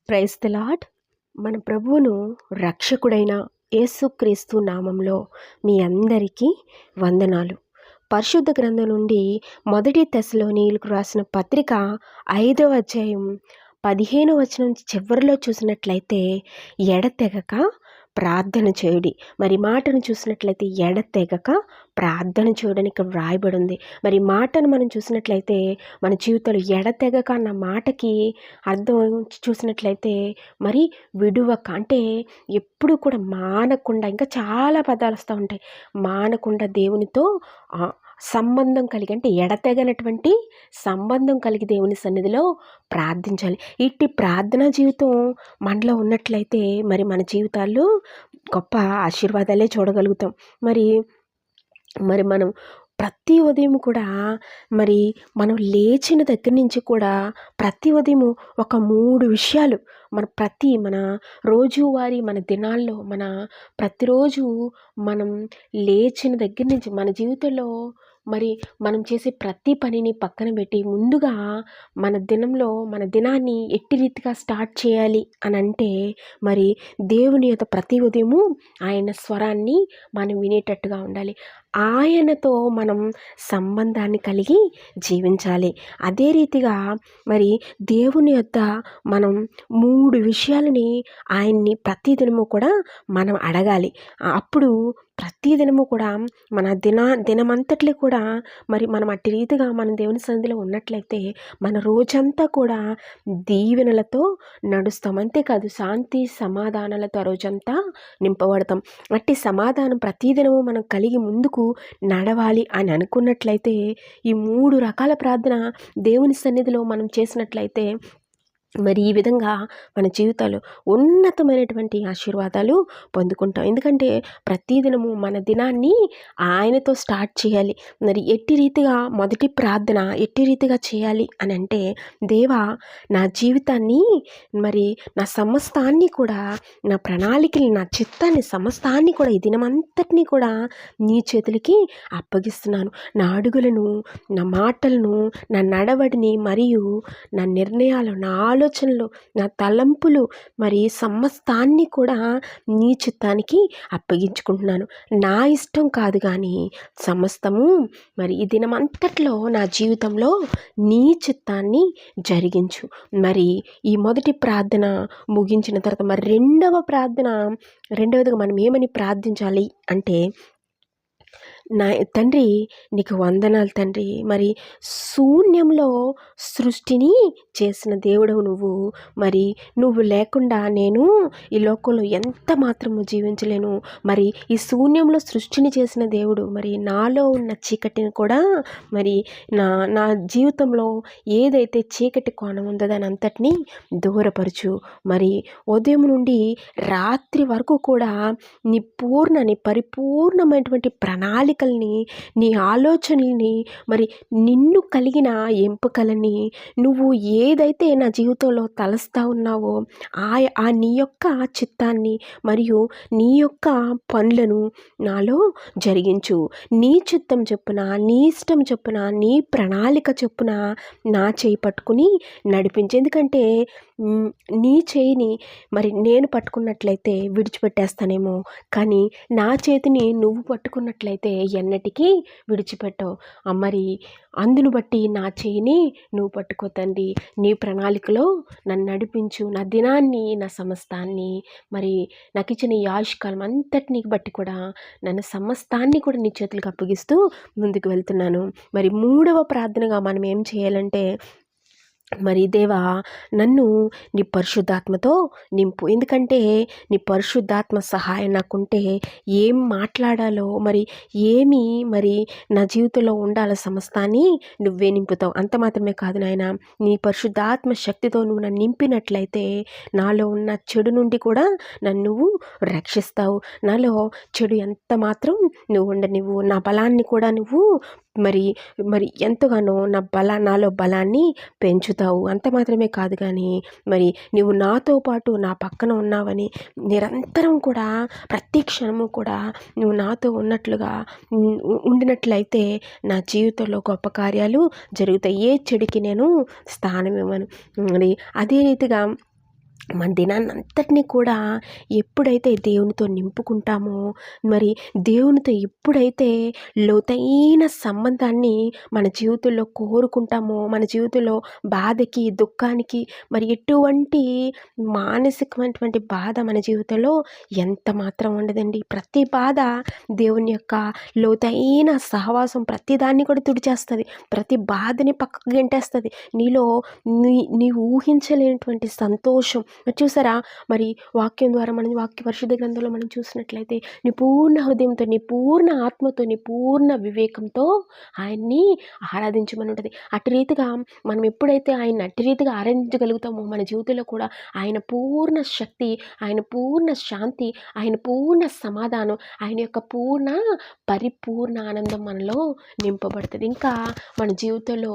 Praise the lord. మన ప్రభువును రక్షకుడైన యేసుక్రీస్తు నామంలో మీ అందరికీ వందనాలు. పరిశుద్ధ గ్రంథం నుండి మొదటి తెస్సలోనీయులకు రాసిన పత్రిక 5వ అధ్యాయం 15వ వచనం చివరిలో చూసినట్లయితే ఎడతెగక ప్రార్థన చేయుడి. మరి మాటను చూసినట్లయితే ఎడతెగక ప్రార్థన చేయడానికి ఇక్కడ వ్రాయబడి ఉంది. మరి మాటను మనం చూసినట్లయితే మన జీవితంలో ఎడతెగక అన్న మాటకి అర్థం చూసినట్లయితే మరి విడువక, అంటే ఎప్పుడు కూడా మానకుండా, ఇంకా చాలా పదాలు వస్తూ ఉంటాయి. మానకుండా దేవునితో సంబంధం కలిగి, అంటే ఎడతెగనటువంటి సంబంధం కలిగి దేవుని సన్నిధిలో ప్రార్థించాలి. ఇట్టి ప్రార్థనా జీవితం మనలో ఉన్నట్లయితే మరి మన జీవితాల్లో గొప్ప ఆశీర్వాదాలే చూడగలుగుతాం. మరి మనం ప్రతి ఉదయం కూడా మరి మనం లేచిన దగ్గర నుంచి కూడా ప్రతి ఉదయం ఒక 3 విషయాలు మన రోజువారీ మన దినాల్లో ప్రతిరోజు మనం లేచిన దగ్గర నుంచి మన జీవితంలో మరి మనం చేసే ప్రతి పనిని పక్కన పెట్టి ముందుగా మన దినాన్ని ఎట్టి రీతిగా స్టార్ట్ చేయాలి అని అంటే మరి దేవుని యొక్క ప్రతి ఉదయము ఆయన స్వరాన్ని మనం వినేటట్టుగా ఉండాలి. ఆయనతో మనం సంబంధాన్ని కలిగి జీవించాలి. అదే రీతిగా మరి దేవుని యొద్ద మనం 3 విషయాలని ఆయన్ని ప్రతిదినము కూడా మనం అడగాలి. అప్పుడు ప్రతిదినము కూడా మన దినమంతట్లో కూడా మరి మనం అట్టి రీతిగా మనం దేవుని సన్నిధిలో ఉన్నట్లయితే మన రోజంతా కూడా దీవెనలతో నడుస్తాం. అంతేకాదు శాంతి సమాధానాలతో ఆ రోజంతా నింపబడతాం. అట్టి సమాధానం ప్రతిదినము మనం కలిగి ముందుకు నడవాలి అని అనుకున్నట్లయితే ఈ 3 రకాల ప్రార్థన దేవుని సన్నిధిలో మనం చేసినట్లయితే మరి ఈ విధంగా మన జీవితాలు ఉన్నతమైనటువంటి ఆశీర్వాదాలు పొందుకుంటాం. ఎందుకంటే ప్రతిదినము మన దినాన్ని ఆయనతో స్టార్ట్ చేయాలి. మరి ఎట్టి రీతిగా మొదటి ప్రార్థన ఎట్టి రీతిగా చేయాలి అని అంటే, దేవా నా జీవితాన్ని మరి నా సమస్తాన్ని కూడా, నా ప్రణాళికలు, నా చిత్తాన్ని సమస్తాన్ని కూడా, ఈ దినమంతటినీ కూడా నీ చేతులకి అప్పగిస్తున్నాను. నా అడుగులను, నా మాటలను, నా నడవడిని మరియు నా నిర్ణయాలు, నా ఆలోచనలు, నా తలంపులు మరి సమస్తాన్ని కూడా నీ చిత్తానికి అప్పగించుకుంటున్నాను. నా ఇష్టం కాదు కానీ సమస్తము మరి ఈ దినమంతట్లో నా జీవితంలో నీ చిత్తాన్ని జరిగించు. మరి ఈ మొదటి ప్రార్థన ముగించిన తర్వాత మరి రెండవదిగా మనం ఏమని ప్రార్థించాలి అంటే, నా తండ్రి నీకు వందనాలు తండ్రి, మరి శూన్యంలో సృష్టిని చేసిన దేవుడవు నువ్వు. మరి నువ్వు లేకుండా నేను ఈ లోకంలో ఎంత మాత్రము జీవించలేను. మరి ఈ శూన్యంలో సృష్టిని చేసిన దేవుడు మరి నాలో ఉన్న చీకటిని కూడా మరి నా జీవితంలో ఏదైతే చీకటి కోణం ఉందో దాని అంతటినీ దూరపరచు. మరి ఉదయం నుండి రాత్రి వరకు కూడా నీ పరిపూర్ణమైనటువంటి ప్రణాళికల్ని, నీ ఆలోచనల్ని, మరి నిన్ను కలిగిన ఎంపికలని, నువ్వు ఏదైతే నా జీవితంలో తలస్తా ఉన్నావో ఆ నీ యొక్క చిత్తాన్ని మరియు నీ యొక్క పనులను నాలో జరిగించు. నీ చిత్తం చొప్పున, నీ ఇష్టం చొప్పున, నీ ప్రణాళిక చొప్పున నా చేయి పట్టుకుని నడిపించు. ఎందుకంటే నీ చేయిని మరి నేను పట్టుకున్నట్లయితే విడిచిపెట్టేస్తానేమో, కానీ నా చేతిని నువ్వు పట్టుకున్నట్లయితే ఎన్నటికీ విడిచిపెట్టవు. మరి అందును బట్టి నా చేయిని నువ్వు పట్టుకో తండ్రి. నీ ప్రణాళికలో నన్ను నడిపించు. నా దినాన్ని, నా సమస్తాన్ని, మరి నాకు ఇచ్చిన ఈ ఆయుష్కాలం అంతటిని బట్టి కూడా నన్ను సమస్తాన్ని కూడా నీ చేతులకు అప్పగిస్తూ ముందుకు వెళ్తున్నాను. మరి 3వ ప్రార్థనగా మనం ఏం చేయాలంటే, మరి దేవా నన్ను నీ పరిశుద్ధాత్మతో నింపు. ఎందుకంటే నీ పరిశుద్ధాత్మ సహాయం నాకుంటే ఏం మాట్లాడాలో, మరి నా జీవితంలో ఉండాల సమస్తాన్ని నువ్వే నింపుతావు. అంత మాత్రమే కాదు నాయన, నీ పరిశుద్ధాత్మ శక్తితో నువ్వు నన్ను నింపినట్లయితే నాలో ఉన్న చెడు నుండి కూడా నన్ను రక్షిస్తావు. నాలో చెడు ఎంత మాత్రం నువ్వు ఉండనివ్వు. నా బలాన్ని కూడా నువ్వు మరి ఎంతగానో నాలో బలాన్ని పెంచుతావు. అంత మాత్రమే కాదు కానీ మరి నువ్వు నాతో పాటు నా పక్కన ఉన్నావని, నిరంతరం కూడా ప్రతి క్షణము కూడా నువ్వు నాతో ఉన్నట్లుగా ఉండినట్లయితే నా జీవితంలో గొప్ప కార్యాలు జరుగుతాయి. ఏ చెడుకి నేను స్థానం ఇవ్వను. మరి అదే రీతిగా మన దినాన్నంతటినీ కూడా ఎప్పుడైతే దేవునితో నింపుకుంటామో, మరి దేవునితో ఎప్పుడైతే లోతైన సంబంధాన్ని మన జీవితంలో కోరుకుంటామో, మన జీవితంలో బాధకి, దుఃఖానికి మరి ఎటువంటి మానసికమైనటువంటి బాధ మన జీవితంలో ఎంత మాత్రం ఉండదండి. ప్రతి బాధ దేవుని యొక్క లోతైన సహవాసం ప్రతిదాన్ని కూడా తుడిచేస్తుంది. ప్రతి బాధని పక్కకు గెంటేస్తుంది. నీలో నీవు ఊహించలేనటువంటి సంతోషం చూసారా. మరి వాక్యం ద్వారా పరిశుద్ధ గ్రంథంలో మనం చూసినట్లయితే నీ పూర్ణ హృదయంతో, నీ పూర్ణ ఆత్మతో, నీ పూర్ణ వివేకంతో ఆయన్ని ఆరాధించమని ఉంటుంది. అటు రీతిగా మనం ఎప్పుడైతే ఆయన అటు రీతిగా ఆరాధించగలుగుతామో మన జీవితంలో కూడా ఆయన పూర్ణ శక్తి, ఆయన పూర్ణ శాంతి, ఆయన పూర్ణ సమాధానం, ఆయన యొక్క పరిపూర్ణ ఆనందం మనలో నింపబడుతుంది. ఇంకా మన జీవితంలో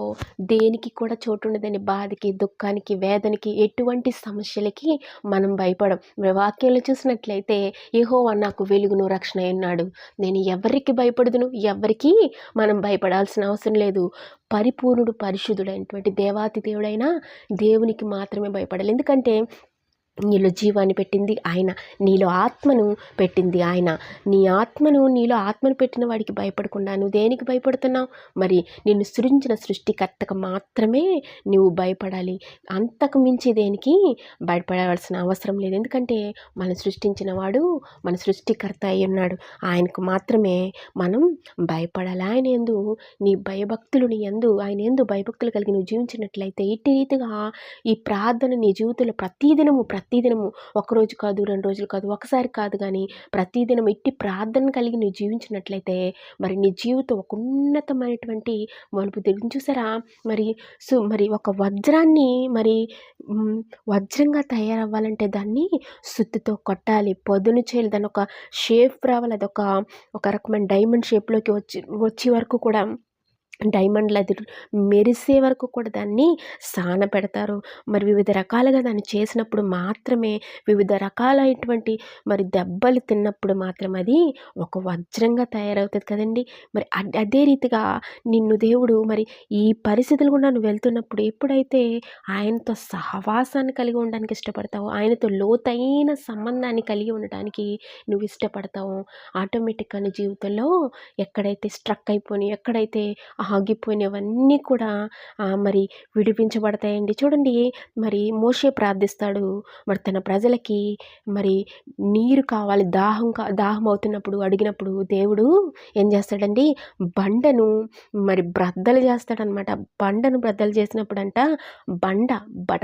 దేనికి కూడా చోటు ఉండదని, బాధకి, దుఃఖానికి, వేదనకి, ఎటువంటి సమస్యలకి మనం భయపడం. వాక్యంలో చూసినట్లయితే యెహోవా నాకు వెలుగును రక్షణ అన్నాడు. నేను ఎవరికి భయపడదును, ఎవరికి మనం భయపడాల్సిన అవసరం లేదు. పరిపూర్ణుడు, పరిశుద్ధుడైనటువంటి దేవాతి దేవుడైన దేవునికి మాత్రమే భయపడాలి. ఎందుకంటే నీలో జీవాన్ని పెట్టింది ఆయన, నీలో ఆత్మను పెట్టింది ఆయన. నీలో ఆత్మను పెట్టిన వాడికి భయపడకుండా నువ్వు దేనికి భయపడుతున్నావు? మరి నిన్ను సృజించిన సృష్టికర్తకు మాత్రమే నువ్వు భయపడాలి. అంతకు మించి దేనికి భయపడాల్సిన అవసరం లేదు. ఎందుకంటే మనం సృష్టించిన వాడు మన సృష్టికర్త అయి ఉన్నాడు. ఆయనకు మాత్రమే మనం భయపడాలి. ఆయన యందు నీ భయభక్తులు, ఆయన యందు భయభక్తులు కలిగి నువ్వు జీవించినట్లయితే ఇట్టి రీతిగా ఈ ప్రార్థన నీ జీవితంలో ప్రతిదినము ఒకరోజు కాదు, 2 రోజులు కాదు, ఒకసారి కాదు, కానీ ప్రతిదినం ఇట్టి ప్రార్థన కలిగి నువ్వు జీవించినట్లయితే మరి నీ జీవితం ఒక ఉన్నతమైనటువంటి మలుపు తిరిగి చూసారా. మరి ఒక వజ్రాన్ని వజ్రంగా తయారవ్వాలంటే దాన్ని సుత్తితో కొట్టాలి, పొదును చేయాలి, దాని ఒక షేప్ రావాలి, అదొక రకమైన డైమండ్ షేప్లోకి వచ్చే వరకు కూడా, డైమండ్లు అది మెరిసే వరకు కూడా దాన్ని సానపెడతారు. మరి వివిధ రకాలుగా దాన్ని చేసినప్పుడు మాత్రమే, వివిధ రకాలైనటువంటి మరి దెబ్బలు తిన్నప్పుడు మాత్రం అది ఒక వజ్రంగా తయారవుతుంది కదండి. మరి అదే రీతిగా నిన్ను దేవుడు మరి ఈ పరిస్థితులు కూడా నువ్వు వెళ్తున్నప్పుడు ఎప్పుడైతే ఆయనతో సహవాసాన్ని కలిగి ఉండడానికి ఇష్టపడతావో, ఆయనతో లోతైన సంబంధాన్ని కలిగి ఉండడానికి నువ్వు ఇష్టపడతావో, ఆటోమేటిక్గా నీ జీవితంలో ఎక్కడైతే స్ట్రక్ అయిపోయి, ఎక్కడైతే ఆగిపోయినవన్నీ కూడా మరి విడిపించబడతాయండి. చూడండి, మరి మోషే ప్రార్థిస్తాడు. మరి తన ప్రజలకి మరి నీరు కావాలి, దాహం అవుతున్నప్పుడు అడిగినప్పుడు దేవుడు ఏం చేస్తాడండి, బండను మరి బ్రద్దలు చేస్తాడనమాట. బండను బ్రద్దలు చేసినప్పుడు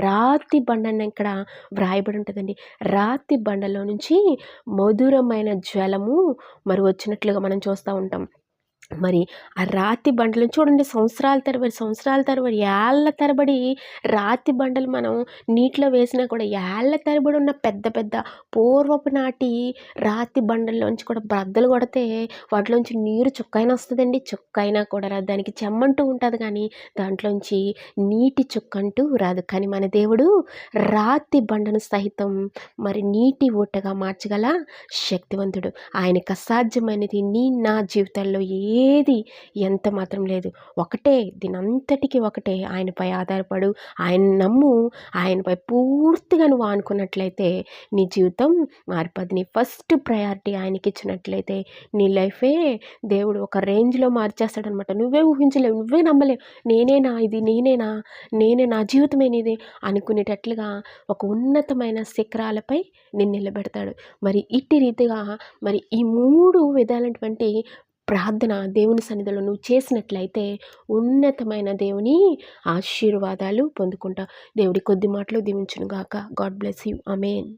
రాతి బండని ఇక్కడ వ్రాయబడి ఉంటుందండి. రాతి బండలో నుంచి మధురమైన జలము మరి వచ్చినట్లుగా మనం చూస్తూ ఉంటాం. మరి ఆ రాతి బండలను చూడండి, సంవత్సరాల తరబడి ఏళ్ళ తరబడి రాతి బండలు మనం నీటిలో వేసినా కూడా ఏళ్ళ తరబడి ఉన్న పెద్ద పెద్ద పూర్వపు నాటి రాతి బండల్లోంచి కూడా బ్రద్దలు కొడితే వాటిలోంచి నీరు చుక్కైనా వస్తుందండి. చుక్కైనా కూడా రాదు, దానికి చెమ్మంటూ ఉంటుంది, కానీ దాంట్లోంచి నీటి చుక్కంటూ రాదు. కానీ మన దేవుడు రాతి బండను సహితం మరి నీటి ఊటగా మార్చగల శక్తివంతుడు. ఆయనకు అసాధ్యమైనది నా జీవితంలో ఏది ఎంత మాత్రం లేదు. దీనంతటికీ ఒకటే, ఆయనపై ఆధారపడు, ఆయన నమ్ము, ఆయనపై పూర్తిగా నువ్వు ఆనుకున్నట్లయితే నీ జీవితం మారిపోద్ది. నీ ఫస్ట్ ప్రయారిటీ ఆయనకి ఇచ్చినట్లయితే నీ లైఫే దేవుడు ఒక రేంజ్లో మార్చేస్తాడనమాట. నువ్వే ఊహించలేవు, నువ్వే నమ్మలేవు. నేనే నా జీవితమేనిది అనుకునేటట్లుగా ఒక ఉన్నతమైన శిఖరాలపై నిన్ను నిలబెడతాడు. మరి ఇట్టి రీతిగా మరి ఈ 3 విధాలైనటువంటి ప్రార్థన దేవుని సన్నిధిలో నువ్వు చేసినట్లయితే ఉన్నతమైన దేవుని ఆశీర్వాదాలు పొందుకుంటావు. దేవుడి కొద్ది మాటలు దీవించును గాక. God bless you. ఆమేన్.